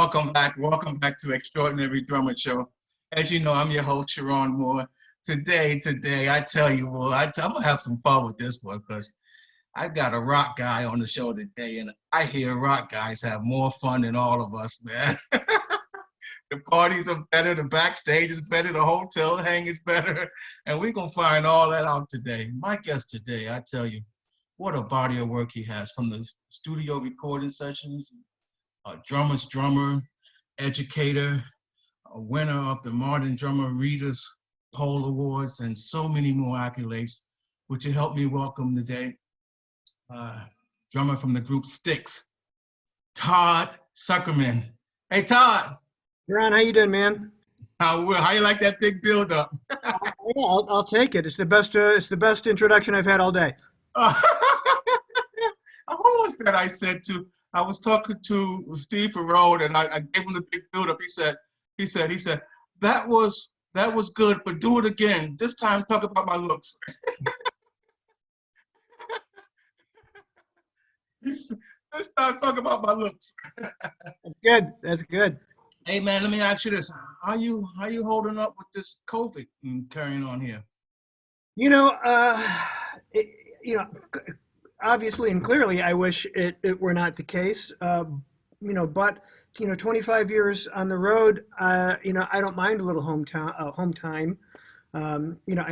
Welcome back to Extraordinary Drummer Show. As you know, I'm your host, Cheron Moore. Today, I tell you, I'm gonna have some fun with this one because I've got a rock guy on the show today, and I hear rock guys have more fun than all of us, man. The parties are better, the backstage is better, the hotel hang is better, and we're gonna find all that out today. My guest today, I tell you, what a body of work he has, from the studio recording sessions, a drummer's drummer, educator, a winner of the Modern Drummer Readers Poll Awards, and so many more accolades. Would you help me welcome today, drummer from the group Styx, Todd Sucherman. Hey, Todd. Cheron, how you doing, man? How you like that big build-up? Yeah, I'll take it. It's the best introduction I've had all day. Who was that I said to? I was talking to Steve Ferrode, and I gave him the big build-up. He said, that was good, but do it again. This time, talk about my looks. This time, talk about my looks. That's good. That's good. Hey, man, let me ask you this: How you holding up with this COVID and carrying on here? Obviously and clearly, I wish it were not the case. But 25 years on the road, I don't mind a little home time. I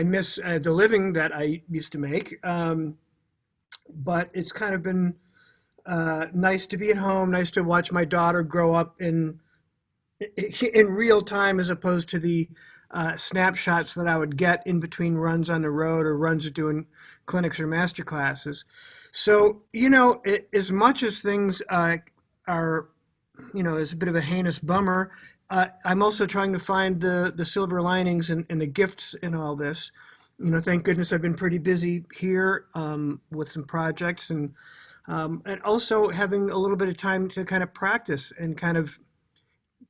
miss the living that I used to make. But it's kind of been nice to be at home, nice to watch my daughter grow up in real time, as opposed to the snapshots that I would get in between runs on the road or runs of doing clinics or master classes. So, as much as things are, is a bit of a heinous bummer, I'm also trying to find the silver linings and the gifts in all this. Thank goodness I've been pretty busy here with some projects and also having a little bit of time to kind of practice and kind of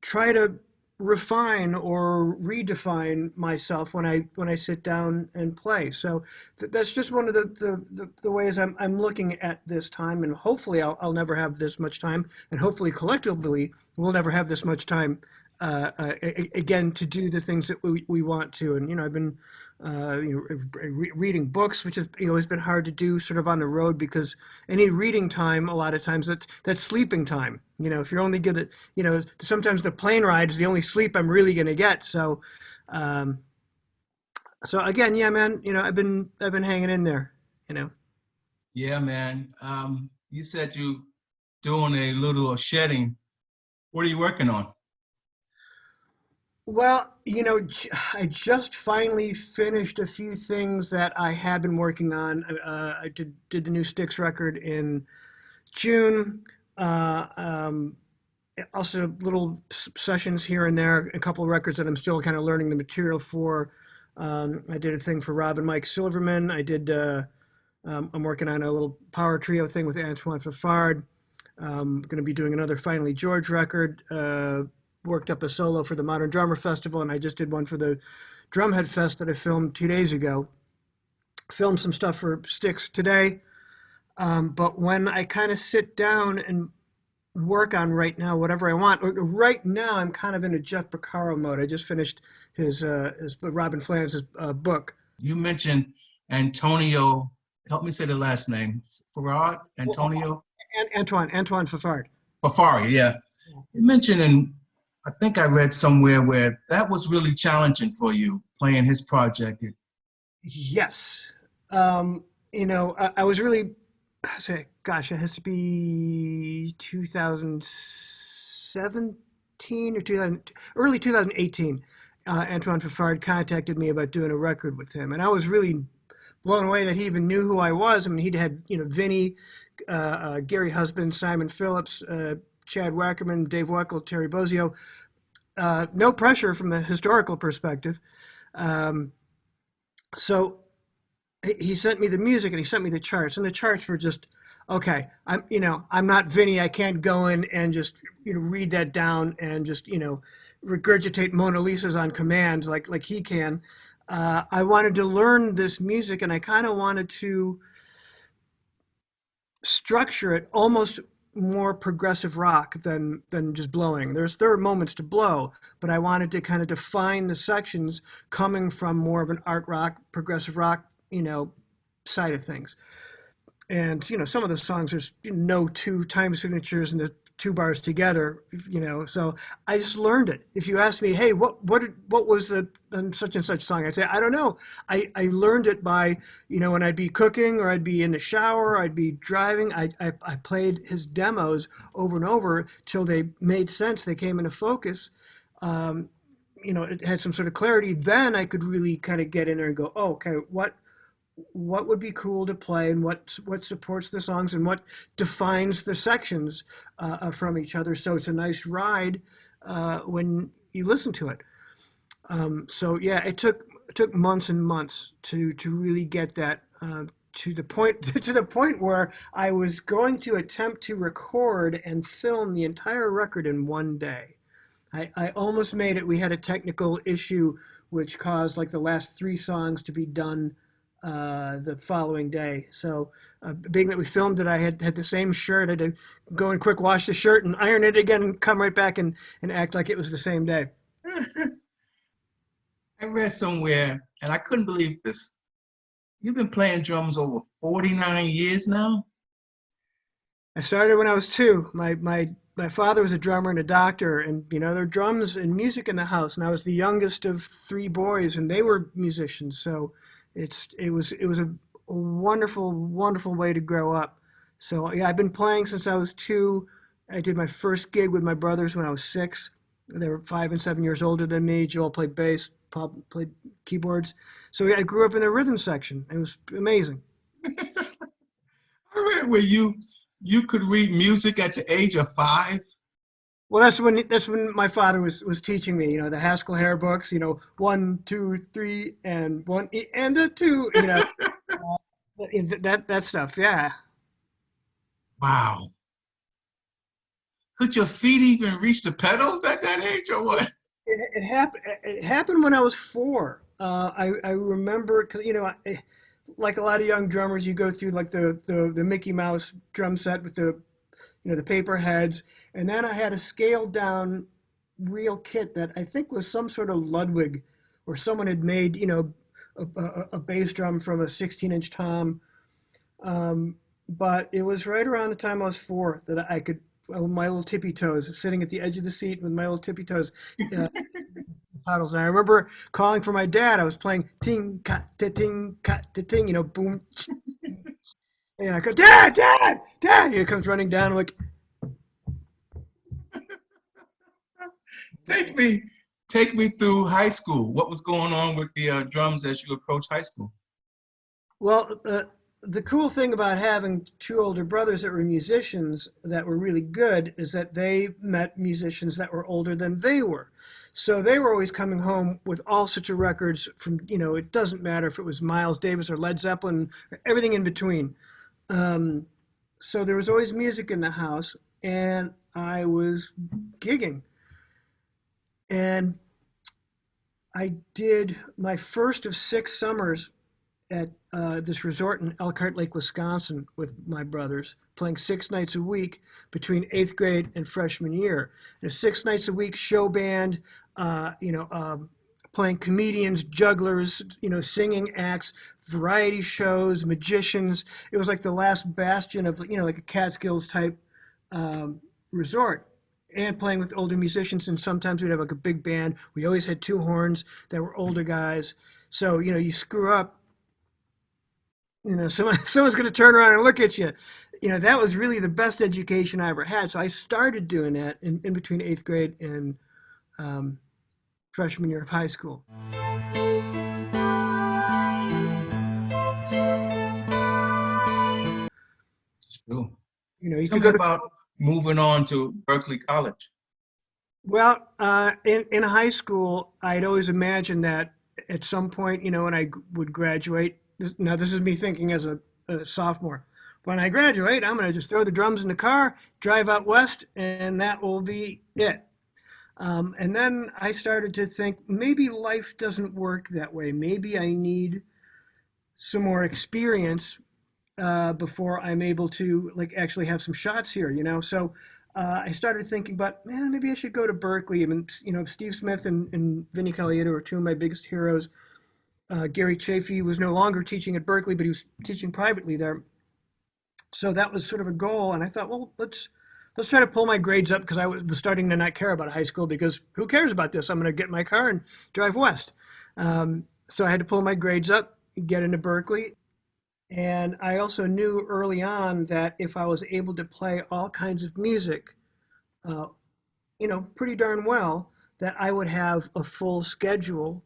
try to refine or redefine myself when I sit down and play. So that's just one of the ways I'm looking at this time, and hopefully I'll never have this much time, and hopefully collectively we'll never have this much time again to do the things that we want to. And I've been reading books, which has has been hard to do sort of on the road, because any reading time, a lot of times that's sleeping time. If you're only good at, sometimes the plane ride is the only sleep I'm really going to get. So again, yeah, man, I've been hanging in there. Yeah, man. You said you doing a little shedding. What are you working on? Well, I just finally finished a few things that I had been working on. I did the new Styx record in June. Also little sessions here and there, a couple of records that I'm still kind of learning the material for. I did a thing for Rob and Mike Silverman. I'm working on a little power trio thing with Antoine Fafard. Going to be doing another Finally George record. Worked up a solo for the Modern Drummer Festival, and I just did one for the Drumhead Fest that I filmed 2 days ago. Filmed some stuff for Styx today. But when I kind of sit down and work on right now whatever I want, right now I'm kind of in a Jeff Beccaro mode. I just finished his Robin Flannery's book. You mentioned Antonio, help me say the last name, Farad? Antonio? Antoine Fafard. Fafari, yeah. You mentioned, I think I read somewhere where that was really challenging for you, playing his project. Yes. I was really, gosh, it has to be 2017 or early 2018. Antoine Fafard contacted me about doing a record with him, and I was really blown away that he even knew who I was. I mean, he'd had, Vinny, Gary Husband, Simon Phillips, Chad Wackerman, Dave Weckl, Terry Bozzio. No pressure from the historical perspective. So he sent me the music and he sent me the charts, and the charts were just, okay, I'm not Vinny. I can't go in and just, read that down and just, regurgitate Mona Lisa's on command like he can. I wanted to learn this music, and I kind of wanted to structure it almost more progressive rock than just blowing. There are moments to blow, but I wanted to kind of define the sections coming from more of an art rock, progressive rock, side of things. And some of the songs there's no two time signatures and the two bars together. So I just learned it. If you ask me, hey, what was the such and such song, I'd say I don't know. I learned it by when I'd be cooking or I'd be in the shower, I'd be driving. I played his demos over and over till they made sense, they came into focus. It had some sort of clarity. Then I could really kind of get in there and go, oh, okay, what would be cool to play, and what supports the songs, and what defines the sections from each other, so it's a nice ride when you listen to it. So yeah, it took months and months to really get that to the point to the point where I was going to attempt to record and film the entire record in one day. I almost made it. We had a technical issue which caused like the last three songs to be done the following day. So being that we filmed it, I had the same shirt. I had to go and quick wash the shirt and iron it again and come right back and act like it was the same day. I read somewhere, and I couldn't believe this. You've been playing drums over 49 years now? I started when I was two. My father was a drummer and a doctor, and there were drums and music in the house, and I was the youngest of three boys, and they were musicians. So it was a wonderful, wonderful way to grow up. So yeah, I've been playing since I was two. I did my first gig with my brothers when I was 6. They were 5 and 7 years older than me. Joel played bass, Pop played keyboards. So yeah, I grew up in the rhythm section. It was amazing. I read where you could read music at the age of 5. Well, that's when my father was teaching me, the Haskell Hare books, 1, 2, 3, and 1 and a 2, that stuff. Yeah. Wow. Could your feet even reach the pedals at that age, or what? It happened. It happened when I was 4. I remember because like a lot of young drummers, you go through like the Mickey Mouse drum set with the paper heads, and then I had a scaled down real kit that I think was some sort of Ludwig, or someone had made a bass drum from a 16-inch tom. But it was right around the time I was 4 that I could, my little tippy toes, sitting at the edge of the seat with my little tippy toes, pedals. And I remember calling for my dad. I was playing ting kat ting kat ting, boom. And I go, Dad, Dad, Dad. He comes running down. I'm like, Take me through high school. What was going on with the drums as you approached high school? well, the cool thing about having two older brothers that were musicians that were really good is that they met musicians that were older than they were. So they were always coming home with all sorts of records from, it doesn't matter if it was Miles Davis or Led Zeppelin, everything in between. So there was always music in the house, and I was gigging. And I did my first of 6 summers at this resort in Elkhart Lake, Wisconsin, with my brothers, playing 6 nights a week between 8th grade and freshman year. And a 6 nights a week show band, playing comedians, jugglers, singing acts, variety shows, magicians. It was like the last bastion of, like a Catskills type resort. And playing with older musicians, and sometimes we'd have like a big band. We always had 2 horns that were older guys. So, you screw up, someone's going to turn around and look at you. That was really the best education I ever had. So I started doing that in between 8th grade and freshman year of high school. It's true. You Tell could me go to about moving on to Berkeley College. Well, in high school, I'd always imagined that at some point, when I would graduate. Now, this is me thinking as a sophomore. When I graduate, I'm going to just throw the drums in the car, drive out west, and that will be it. And then I started to think maybe life doesn't work that way. Maybe I need some more experience before I'm able to like actually have some shots here, you know. So I started thinking, but man, maybe I should go to Berkeley. I mean, you know, Steve Smith and Vinnie Colaiuta are two of my biggest heroes. Gary Chafee was no longer teaching at Berkeley, but he was teaching privately there. So that was sort of a goal, and I thought, well, let's try to pull my grades up because I was starting to not care about high school because who cares about this? I'm going to get in my car and drive west. So I had to pull my grades up, get into Berkeley, and I also knew early on that if I was able to play all kinds of music, uh, you know, pretty darn well, that I would have a full schedule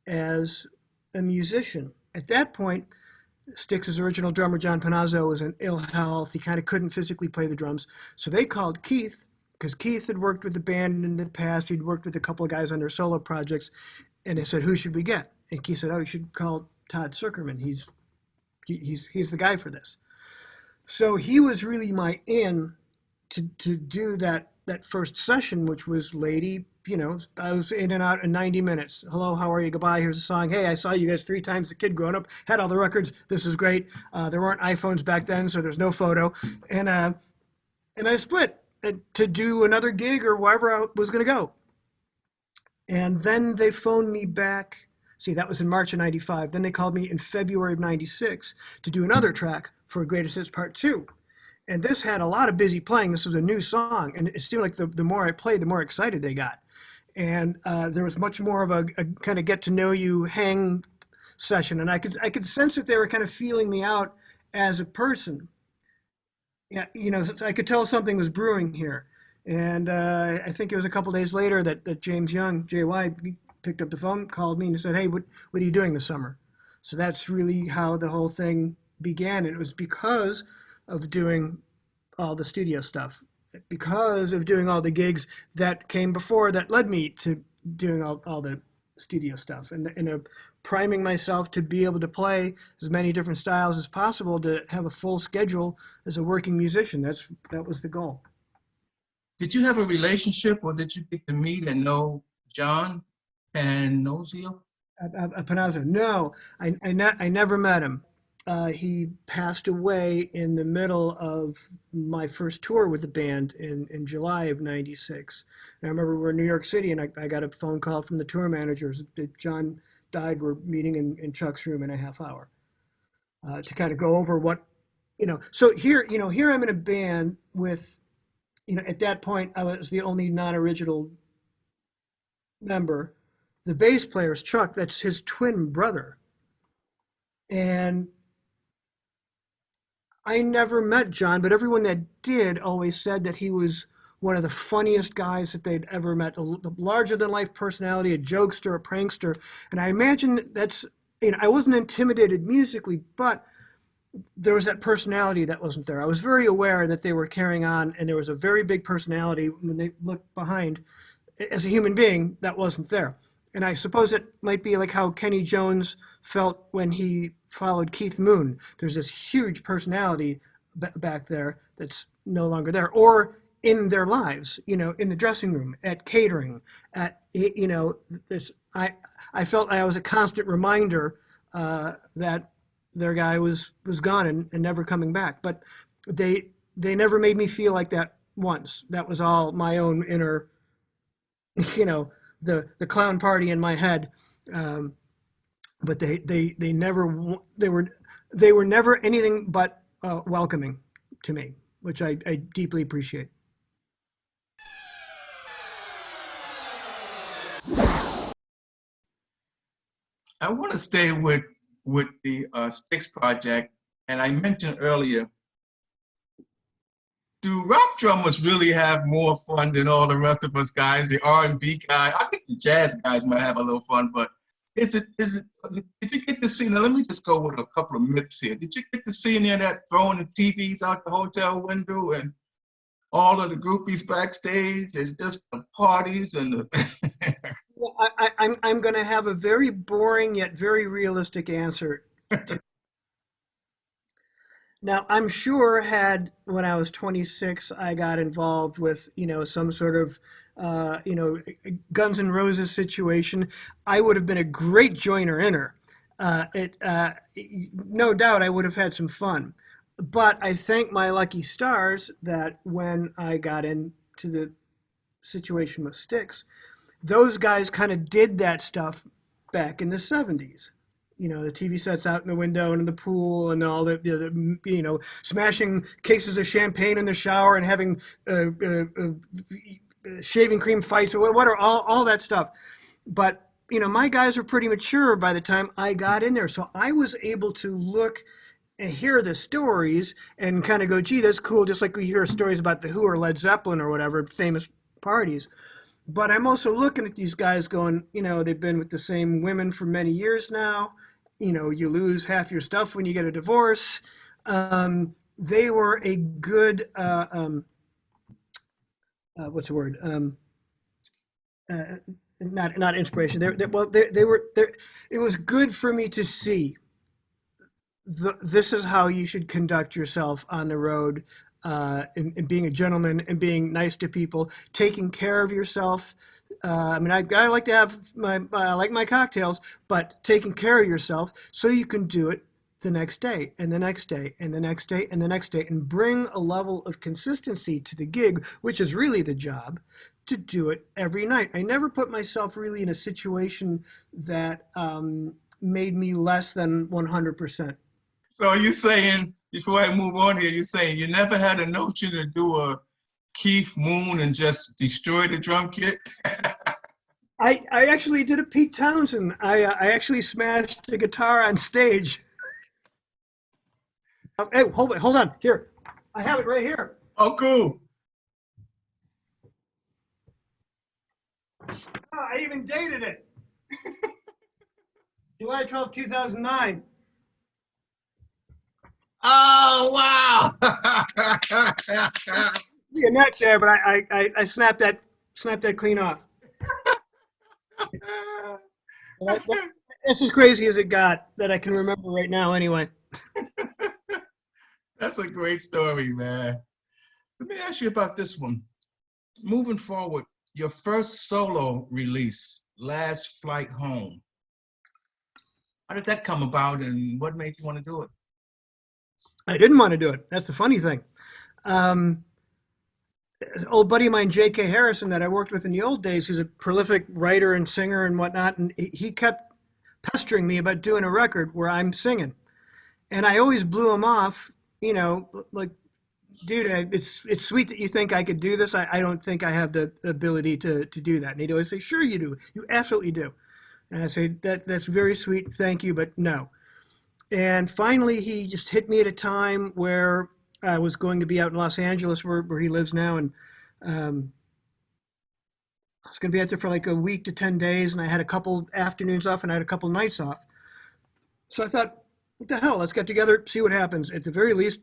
as a musician. At that point, Styx's original drummer, John Panazzo, was in ill health. He kind of couldn't physically play the drums. So they called Keith, because Keith had worked with the band in the past. He'd worked with a couple of guys on their solo projects. And they said, who should we get? And Keith said, oh, you should call Todd Sucherman. He's the guy for this. So he was really my in to do that first session, which was Lady. You know, I was in and out in 90 minutes. Hello, how are you? Goodbye. Here's a song. Hey, I saw you guys 3 times as a kid growing up. Had all the records. This is great. There weren't iPhones back then, so there's no photo. And I split to do another gig or wherever I was going to go. And then they phoned me back. See, that was in March of 95. Then they called me in February of 96 to do another track for Greatest Hits Part 2. And this had a lot of busy playing. This was a new song. And it seemed like the more I played, the more excited they got. And there was much more of a kind of get to know you hang session. And I could sense that they were kind of feeling me out as a person. Yeah, you know, I could tell something was brewing here. And I think it was a couple days later that James Young, JY, picked up the phone, called me and said, hey, what are you doing this summer? So that's really how the whole thing began. And it was because of doing all the studio stuff, because of doing all the gigs that came before that led me to doing all the studio stuff and priming myself to be able to play as many different styles as possible to have a full schedule as a working musician. That was the goal. Did you have a relationship, or did you get to meet and know John Panozio? Panazzo? No, I never met him. He passed away in the middle of my first tour with the band in July of '96. And I remember we were in New York City, and I got a phone call from the tour managers that John died. We're meeting in Chuck's room in a half hour to kind of go over what, you know. So here I'm in a band with, you know, at that point I was the only non-original member. The bass player is Chuck. That's his twin brother. And I never met John, but everyone that did always said that he was one of the funniest guys that they'd ever met, a larger than life personality, a jokester, a prankster. And I imagine that's, you know, I wasn't intimidated musically, but there was that personality that wasn't there. I was very aware that they were carrying on, and there was a very big personality when they looked behind. As a human being, that wasn't there. And I suppose it might be like how Kenny Jones felt when he followed Keith Moon. There's this huge personality back there that's no longer there, or in their lives, you know, in the dressing room, at catering, at, you know, this. I felt I was a constant reminder that their guy was gone and never coming back. But they never made me feel like that once. That was all my own inner, you know, the clown party in my head. But they were never anything but welcoming to me, which I deeply appreciate. I want to stay with the Styx project, and I mentioned earlier, do rock drummers really have more fun than all the rest of us guys? The R&B guy, I think the jazz guys might have a little fun, but did you get to see, now let me just go with a couple of myths here. Did you get to see any of that throwing the TVs out the hotel window and all of the groupies backstage? There's just the parties and the Well, I'm going to have a very boring yet very realistic answer. Now, I'm sure when I was 26, I got involved with, you know, some sort of, you know, Guns N' Roses situation, I would have been a great joiner-inner. No doubt I would have had some fun. But I thank my lucky stars that when I got into the situation with Styx, those guys kind of did that stuff back in the 70s. You know, the TV sets out in the window and in the pool and all smashing cases of champagne in the shower and having shaving cream fights or what are all that stuff. But, my guys were pretty mature by the time I got in there. So I was able to look and hear the stories and kind of go, gee, that's cool. Just like we hear stories about the Who or Led Zeppelin or whatever, famous parties. But I'm also looking at these guys going, they've been with the same women for many years now. You lose half your stuff when you get a divorce. They were a good, what's the word? Not inspiration. They were. It was good for me to see. This is how you should conduct yourself on the road, and being a gentleman and being nice to people, taking care of yourself. I like to have I like my cocktails, but taking care of yourself so you can do it the next day and the next day and the next day and the next day and bring a level of consistency to the gig, which is really the job, to do it every night. I never put myself really in a situation that made me less than 100%. So are you saying, before I move on here, you're saying you never had a notion to do a Keith Moon and just destroy the drum kit? I actually did a Pete Townsend. I actually smashed a guitar on stage. Hey, hold on. Here, I have it right here. Oh, cool. Oh, I even dated it. July 12, 2009. Oh, wow. See a neck there, but I snapped that clean off. That's as crazy as it got that I can remember right now anyway. That's a great story, man. Let me ask you about this one. Moving forward, your first solo release, Last Flight Home. How did that come about and what made you want to do it? I didn't want to do it. That's the funny thing. Old buddy of mine, J.K. Harrison, that I worked with in the old days, who's a prolific writer and singer and whatnot, and he kept pestering me about doing a record where I'm singing. And I always blew him off, like, dude, it's sweet that you think I could do this. I don't think I have the ability to do that. And he'd always say, sure you do. You absolutely do. And I say, that's very sweet, thank you, but no. And finally, he just hit me at a time where I was going to be out in Los Angeles, where he lives now, and I was going to be out there for like a week to 10 days, and I had a couple afternoons off, and I had a couple nights off. So I thought, what the hell, let's get together, see what happens. At the very least,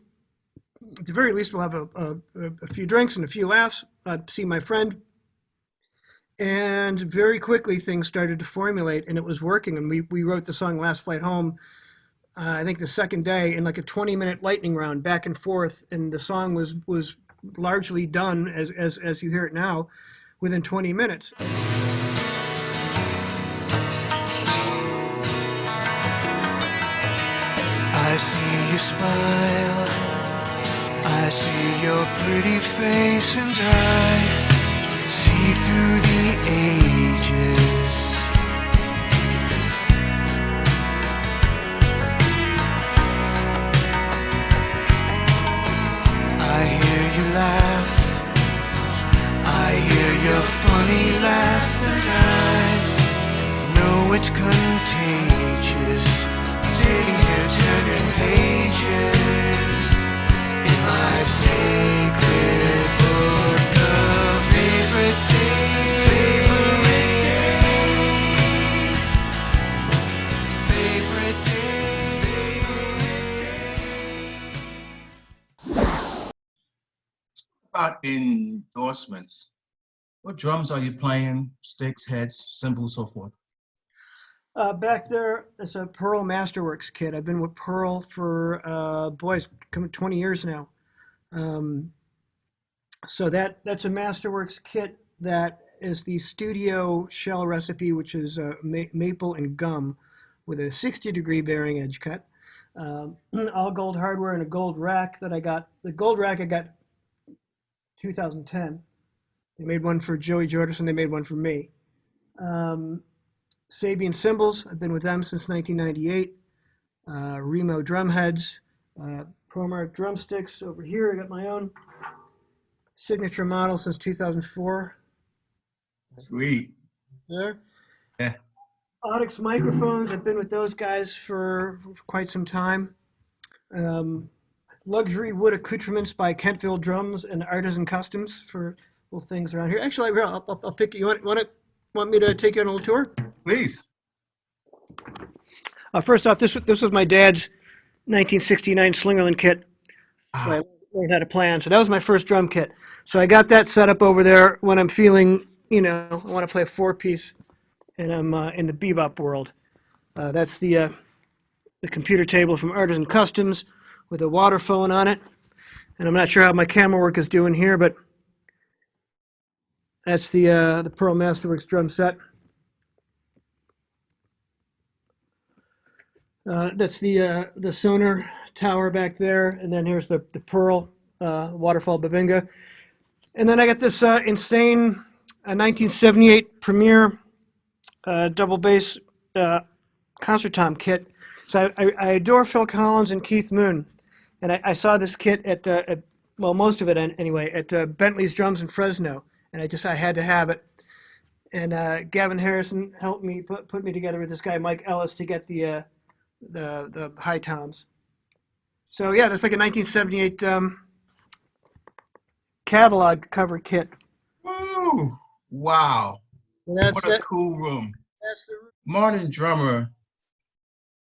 we'll have a few drinks and a few laughs, see my friend. And very quickly, things started to formulate, and it was working. And we wrote the song Last Flight Home, I think the second day, in like a 20-minute lightning round back and forth, and the song was largely done as you hear it now within 20 minutes. I see you smile, I see your pretty face, and I see through the ages. I hear you laugh, I hear your funny laugh, and I know it's contagious. Sitting here turning pages in my sacred book of favorite days, favorite days. About endorsements. What drums are you playing? Sticks, heads, cymbals, so forth. Back there, it's a Pearl Masterworks kit. I've been with Pearl for, boys, coming 20 years now. So that's a Masterworks kit that is the studio shell recipe, which is maple and gum with a 60-degree bearing edge cut. All gold hardware and a gold rack that I got. The gold rack I got 2010. They made one for Joey Jordison. They made one for me. Sabian cymbals. I've been with them since 1998. Remo drum heads. ProMark drumsticks. Over here, I got my own signature model since 2004. Sweet. There. Yeah. Audix microphones. I've been with those guys for quite some time. Luxury wood accoutrements by Kentville Drums and Artisan Customs for little things around here. Actually, I'll pick you. Want me to take you on a little tour? Please. First off, this was my dad's 1969 Slingerland kit. So I Ah, learned how to play on. So that was my first drum kit. So I got that set up over there when I'm feeling, I want to play a four-piece, and I'm in the bebop world. That's the computer table from Artisan Customs with a water phone on it. And I'm not sure how my camera work is doing here, but that's the Pearl Masterworks drum set. That's the Sonar tower back there, and then here's the Pearl Waterfall Babinga. And then I got this insane 1978 Premier double bass concert tom kit. So I adore Phil Collins and Keith Moon, and I saw this kit at most of it anyway, at Bentley's Drums in Fresno, and I had to have it. And Gavin Harrison helped me put me together with this guy Mike Ellis to get the high toms. So yeah, that's like a 1978 catalog cover kit. woo! Wow. And that's What a it. cool room. That's the Modern drummer.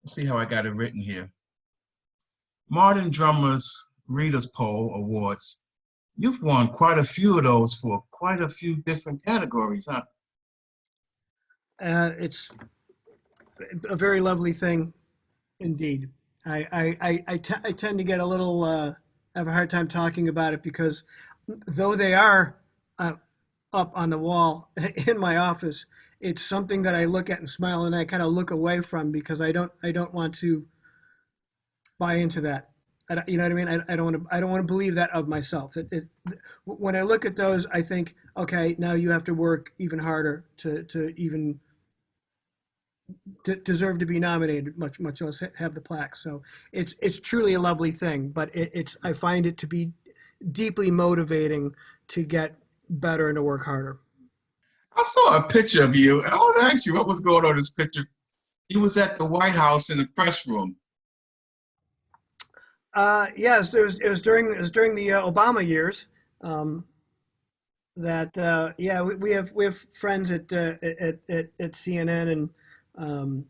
Let's see how I got it written here. Modern Drummers Readers Poll Awards. You've won quite a few of those for quite a few different categories, huh? It's a very lovely thing, indeed. I tend to get a little have a hard time talking about it because though they are up on the wall in my office, it's something that I look at and smile and I kind of look away from because I don't want to buy into that. You know what I mean? I don't want to believe that of myself. When I look at those, I think, okay, now you have to work even harder to even deserve to be nominated, much less have the plaque. So it's truly a lovely thing, but I find it to be deeply motivating to get better and to work harder. I saw a picture of you. I want to ask you what was going on in this picture. He was at the White House in the press room. Yes, it was during the Obama years. We have friends at CNN and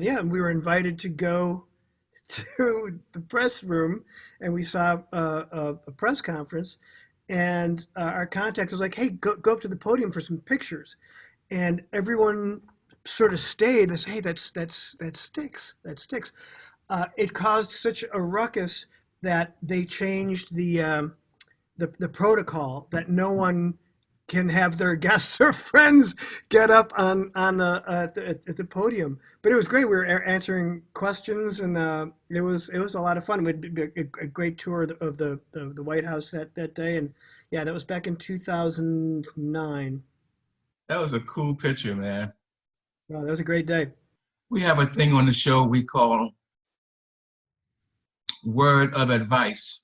yeah, we were invited to go to the press room and we saw a press conference and our contact was like, hey, go up to the podium for some pictures, and everyone sort of stayed and said, hey, that's Styx. It caused such a ruckus that they changed the protocol that no one can have their guests or friends get up on at the podium. But it was great. We were answering questions, and it was a lot of fun. We had a great tour of the White House that day, and yeah, that was back in 2009. That was a cool picture, man. Wow, that was a great day. We have a thing on the show we call Word of Advice.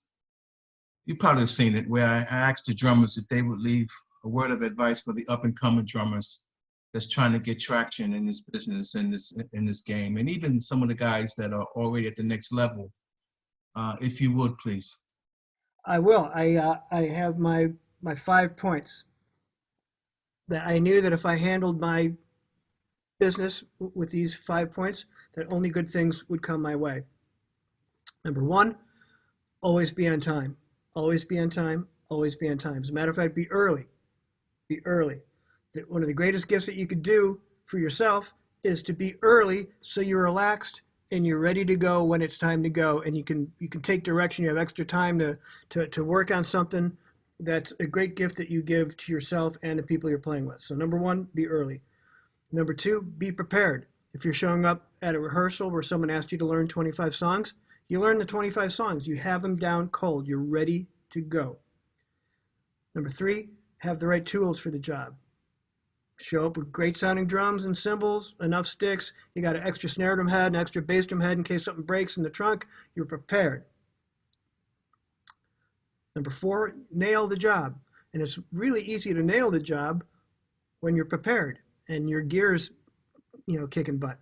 You probably have seen it, where I asked the drummers if they would leave a word of advice for the up-and-coming drummers that's trying to get traction in this business, in this game, and even some of the guys that are already at the next level. If you would, please. I will. I have my 5 points that I knew that if I handled my business with these 5 points, that only good things would come my way. Number 1, always be on time. Always be on time. Always be on time. As a matter of fact, be early. Be early. One of the greatest gifts that you could do for yourself is to be early so you're relaxed and you're ready to go when it's time to go, and you can take direction. You have extra time to work on something. That's a great gift that you give to yourself and the people you're playing with. So number 1, be early. Number 2, be prepared. If you're showing up at a rehearsal where someone asked you to learn 25 songs, you learn the 25 songs. You have them down cold. You're ready to go. Number 3, have the right tools for the job. Show up with great sounding drums and cymbals, enough sticks. You got an extra snare drum head, an extra bass drum head in case something breaks in the trunk. You're prepared. Number 4, nail the job. And it's really easy to nail the job when you're prepared and your gear's, kicking butt.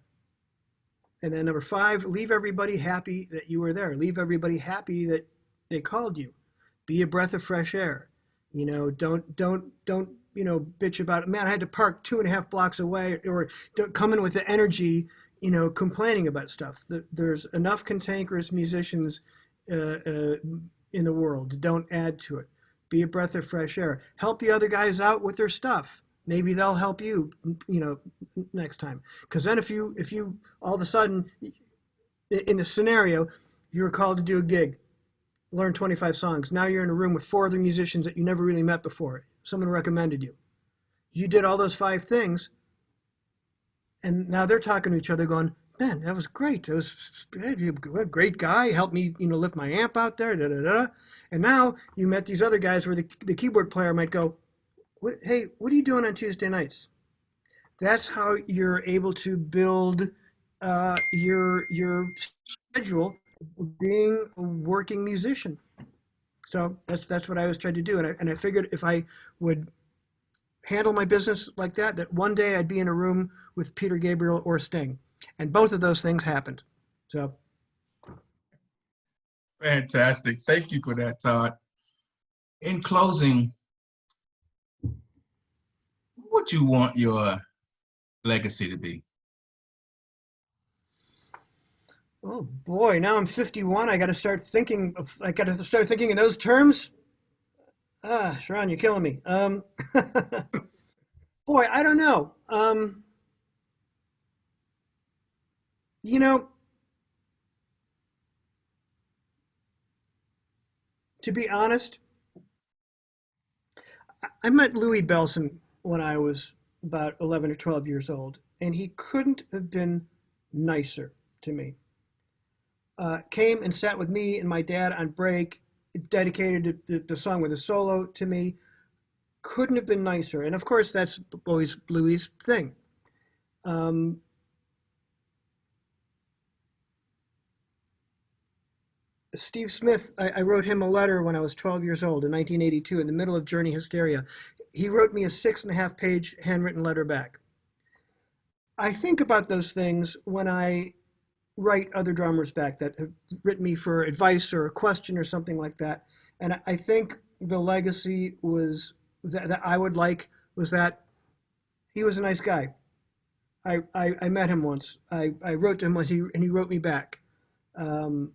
And then number 5, leave everybody happy that you were there. Leave everybody happy that they called you. Be a breath of fresh air. Don't bitch about it. Man, I had to park 2.5 blocks away, or don't come in with the energy, complaining about stuff. There's enough cantankerous musicians in the world. Don't add to it. Be a breath of fresh air. Help the other guys out with their stuff. Maybe they'll help you, next time. Because then if you all of a sudden, in the scenario, you were called to do a gig, learn 25 songs. Now you're in a room with 4 other musicians that you never really met before. Someone recommended you. You did all those 5 things, and now they're talking to each other going, man, that was great. It was a great guy. Helped me, lift my amp out there. Da, da, da. And now you met these other guys where the keyboard player might go, hey, what are you doing on Tuesday nights? That's how you're able to build your schedule of being a working musician. So that's what I was trying to do. And I figured if I would handle my business like that one day I'd be in a room with Peter Gabriel or Sting. And both of those things happened. So. Fantastic. Thank you for that, Todd. In closing, what do you want your legacy to be? Oh boy, now I'm 51. I got to start thinking in those terms. Cheron, you're killing me. Boy, I don't know. To be honest, I met Louis Bellson when I was about 11 or 12 years old, and he couldn't have been nicer to me. Came and sat with me and my dad on break, dedicated the song with a solo to me. Couldn't have been nicer. And of course, that's always Louis' thing. Steve Smith, I wrote him a letter when I was 12 years old in 1982 in the middle of Journey Hysteria. He wrote me a 6.5-page handwritten letter back. I think about those things when I write other drummers back that have written me for advice or a question or something like that. And I think the legacy was that I would like was that he was a nice guy. I met him once. I wrote to him once, and he wrote me back. I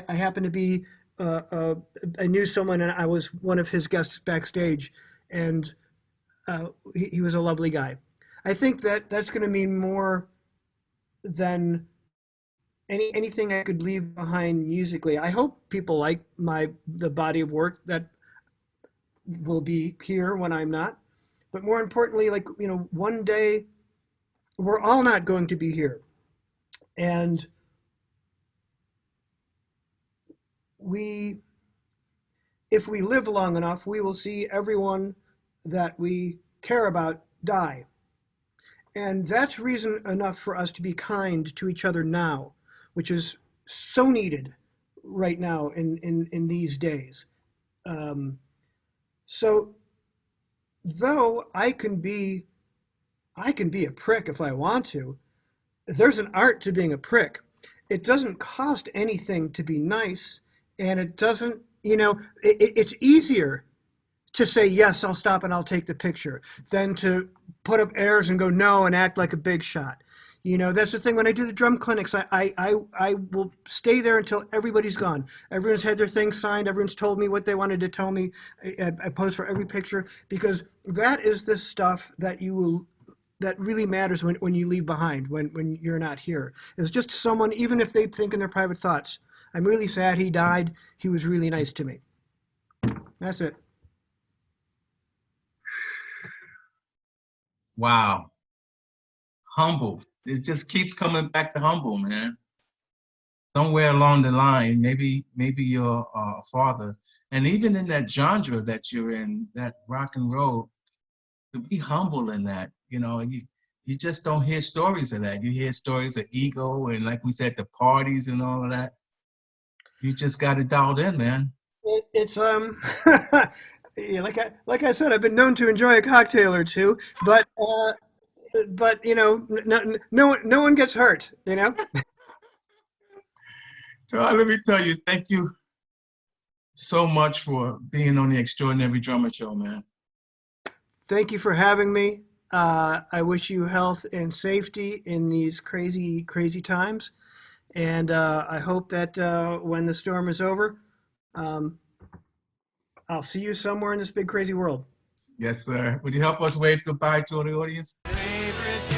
happened to be, I knew someone, and I was one of his guests backstage, and he was a lovely guy. I think that's going to mean more than anything I could leave behind musically. I hope people like the body of work that will be here when I'm not. But more importantly, one day we're all not going to be here. And if we live long enough, we will see everyone that we care about die. And that's reason enough for us to be kind to each other now, which is so needed right now in these days. So though I can be a prick if I want to, there's an art to being a prick. It doesn't cost anything to be nice, and it doesn't, it's easier to say, yes, I'll stop and I'll take the picture, than to put up airs and go no and act like a big shot. That's the thing. When I do the drum clinics, I will stay there until everybody's gone. Everyone's had their thing signed. Everyone's told me what they wanted to tell me. I pose for every picture, because that is the stuff that that really matters when you leave behind, when you're not here. It's just someone, even if they think in their private thoughts, I'm really sad he died. He was really nice to me. That's it. Wow. Humble. it just keeps coming back to humble, man. Somewhere along the line, maybe your father, and even in that genre that you're in, that rock and roll, to be humble in that, you just don't hear stories of that. You hear stories of ego and, like we said, the parties and all of that. You just got it dialed in, man. It's yeah, like I said, I've been known to enjoy a cocktail or two, but no one gets hurt, you know. So let me tell you, thank you so much for being on the Extraordinary Drummer Show, man. Thank you for having me. I wish you health and safety in these crazy, crazy times. And I hope that when the storm is over, I'll see you somewhere in this big, crazy world. Yes, sir. Would you help us wave goodbye to the audience? Favorite